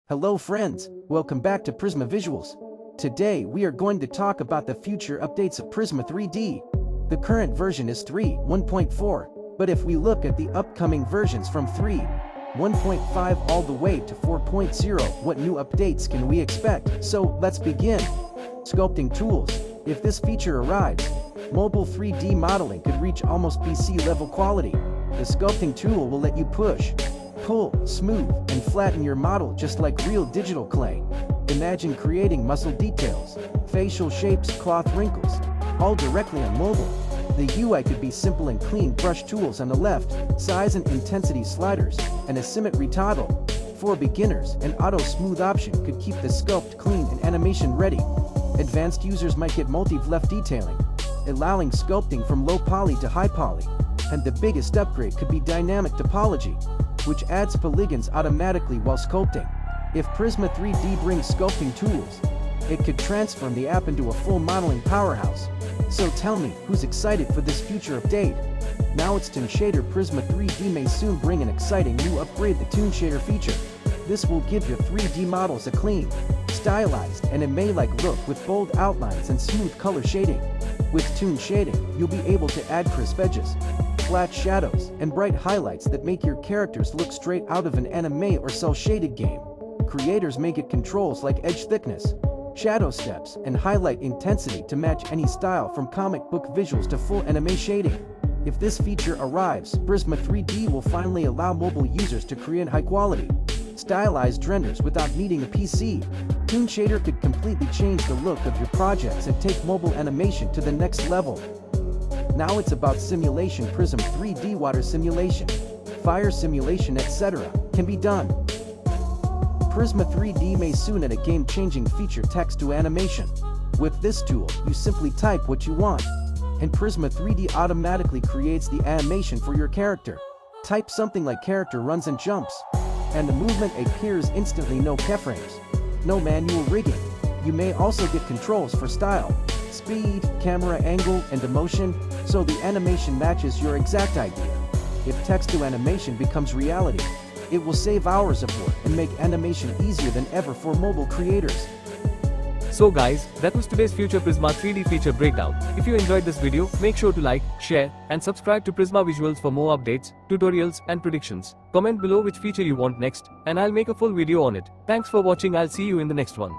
Hello friends, welcome back to Prisma Visuals. Today we are going to talk about the future updates of Prisma 3D. The current version is 3.1.4, but if we look at the upcoming versions from 3.1.5 all the way to 4.0, what new updates can we expect? So let's begin. Sculpting tools. If this feature arrives, mobile 3D modeling could reach almost PC level quality. The sculpting tool will let you push, pull, smooth, and flatten your model just like real digital clay. Imagine creating muscle details, facial shapes, cloth wrinkles, all directly on mobile. The UI could be simple and clean: brush tools on the left, size and intensity sliders, and a symmetry toggle. For beginners, an auto smooth option could keep the sculpt clean and animation ready. Advanced users might get multi-left detailing, allowing sculpting from low poly to high poly. And the biggest upgrade could be dynamic topology, which adds polygons automatically while sculpting. If Prisma 3D brings sculpting tools, it could transform the app into a full modeling powerhouse. So tell me, who's excited for this future update? Now it's Toon Shader. Prisma 3D may soon bring an exciting new upgrade, the Toon Shader feature. This will give your 3D models a clean, stylized, and anime-like look with bold outlines and smooth color shading. With Toon Shading, you'll be able to add crisp edges, flat shadows, and bright highlights that make your characters look straight out of an anime or cel-shaded game. Creators may get controls like edge thickness, shadow steps, and highlight intensity to match any style, from comic book visuals to full anime shading. If this feature arrives, Prisma 3D will finally allow mobile users to create high-quality, stylized renders without needing a PC. Toon Shader could completely change the look of your projects and take mobile animation to the next level. Now it's about simulation. Prism 3D water simulation, fire simulation, etc. can be done. Prisma 3D may soon add a game-changing feature: text to animation. With this tool, you simply type what you want, and Prisma 3D automatically creates the animation for your character. Type something like "character runs and jumps," and the movement appears instantly. No keyframes, no manual rigging. You may also get controls for style, speed, camera angle, and emotion, so the animation matches your exact idea. If text to animation becomes reality, it will save hours of work and make animation easier than ever for mobile creators. So guys, that was today's Future Prisma 3D feature breakdown. If you enjoyed this video, make sure to like, share, and subscribe to Prisma Visuals for more updates, tutorials, and predictions. Comment below which feature you want next, and I'll make a full video on it. Thanks for watching. I'll see you in the next one.